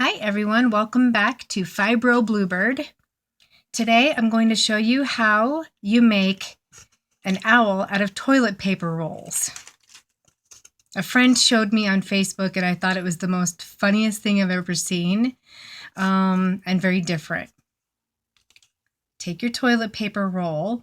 Hi everyone, welcome back to Fibro Bluebird. Today I'm going to show you how you make an owl out of toilet paper rolls. A friend showed me on Facebook and I thought it was the most funniest thing I've ever seen and very different. Take your toilet paper roll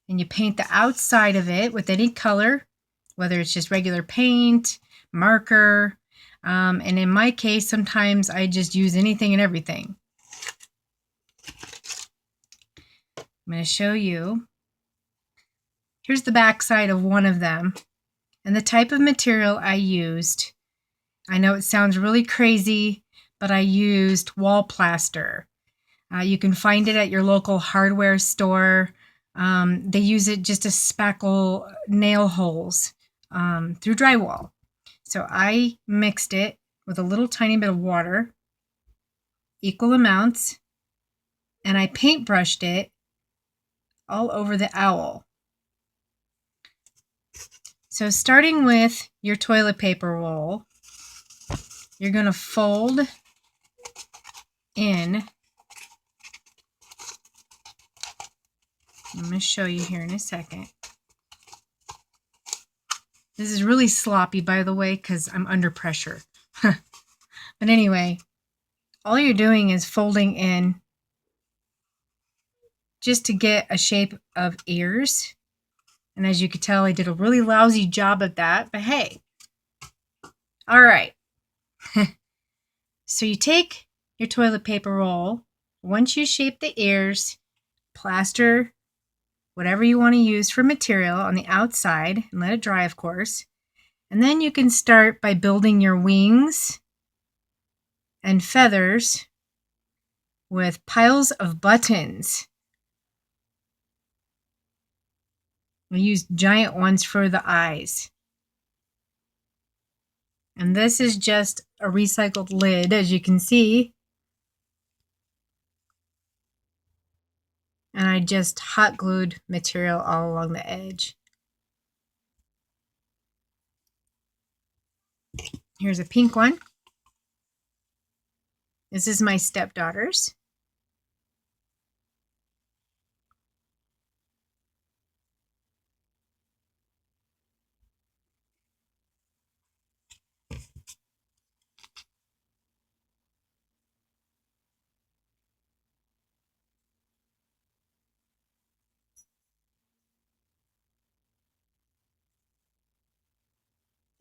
and you paint the outside of it with any color, whether it's just regular paint, marker, and in my case, sometimes I just use anything and everything. I'm going to show you. Here's the back side of one of them. And the type of material I used. I know it sounds really crazy, but I used wall plaster. You can find it at your local hardware store. They use it just to spackle nail holes through drywall. So I mixed it with a little tiny bit of water, equal amounts, and I paintbrushed it all over the owl. So starting with your toilet paper roll, you're going to fold in. I'm going to show you here in a second. This is really sloppy, by the way, because I'm under pressure. But anyway, all you're doing is folding in just to get a shape of ears. And as you could tell, I did a really lousy job at that, but hey. All right. So you take your toilet paper roll. Once you shape the ears, plaster whatever you want to use for material on the outside and let it dry, of course. And then you can start by building your wings and feathers with piles of buttons. I used giant ones for the eyes. And this is just a recycled lid, as you can see. And I just hot glued material all along the edge. Here's a pink one. This is my stepdaughter's.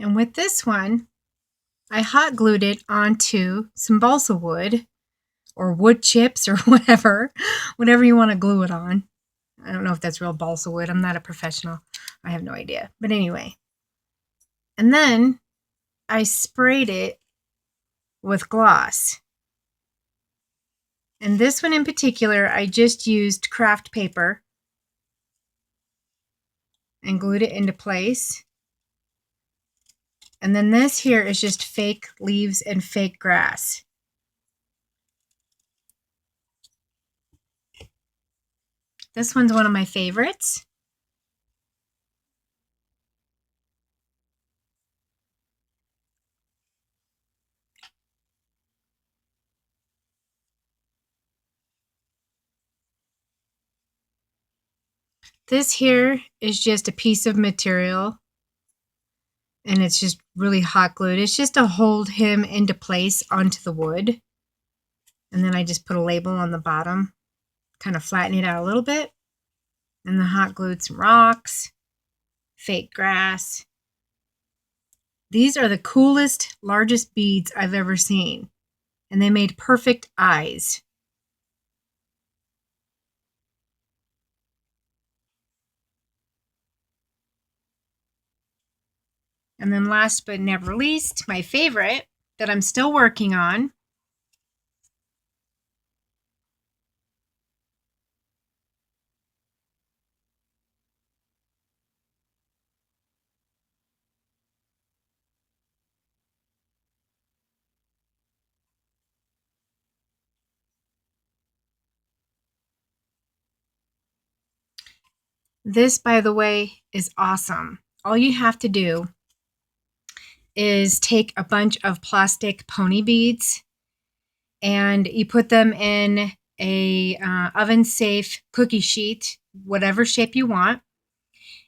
And with this one, I hot glued it onto some balsa wood or wood chips or whatever you want to glue it on. I don't know if that's real balsa wood. I'm not a professional. I have no idea. But anyway. And then I sprayed it with gloss. And this one in particular, I just used craft paper and glued it into place. And then this here is just fake leaves and fake grass. This one's one of my favorites. This here is just a piece of material and it's just really hot glued. It's just to hold him into place onto the wood. And then I just put a label on the bottom, kind of flatten it out a little bit. And then hot glued some rocks, fake grass. These are the coolest, largest beads I've ever seen. And they made perfect eyes. And then last but never least, my favorite that I'm still working on. This, by the way, is awesome. All you have to do is take a bunch of plastic pony beads and you put them in a oven safe cookie sheet, whatever shape you want,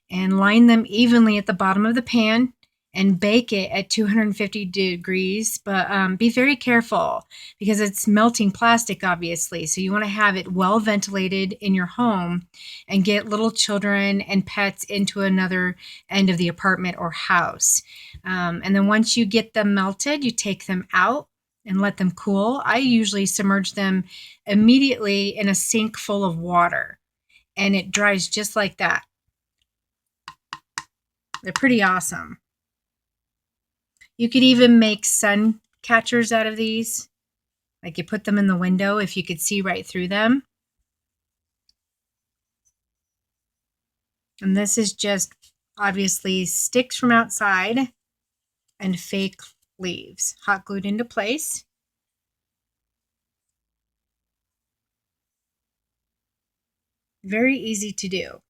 and line them evenly at the bottom of the pan and bake it at 250 degrees. But be very careful because it's melting plastic, obviously. So you want to have it well ventilated in your home and get little children and pets into another end of the apartment or house. And then once you get them melted, you take them out and let them cool. I usually submerge them immediately in a sink full of water, and it dries just like that. They're pretty awesome. You could even make sun catchers out of these. Like you put them in the window if you could see right through them. And this is just obviously sticks from outside and fake leaves, hot glued into place. Very easy to do.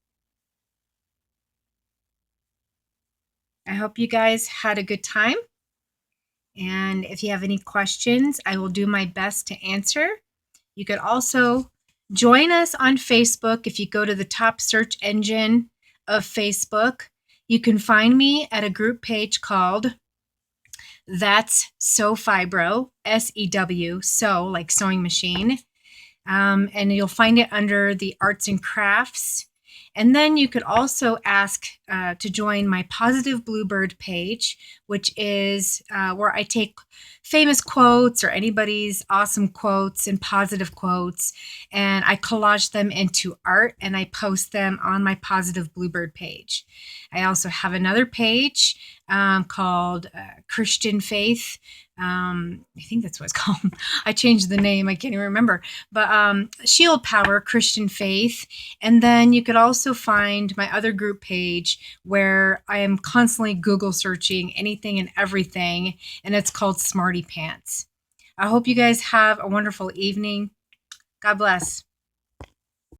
I hope you guys had a good time. And if you have any questions, I will do my best to answer. You could also join us on Facebook. If you go to the top search engine of Facebook, you can find me at a group page called That's Sew Fibro, SEW, sew like sewing machine. And you'll find it under the arts and crafts. And then you could also ask to join my Positive Bluebird page, which is where I take famous quotes or anybody's awesome quotes and positive quotes, and I collage them into art and I post them on my Positive Bluebird page. I also have another page called Christian Faith. I think that's what it's called. I changed the name. I can't even remember. But Shield Power Christian Faith. And then you could also find my other group page where I am constantly Google searching anything and everything. And it's called Smarty Pants. I hope you guys have a wonderful evening. God bless.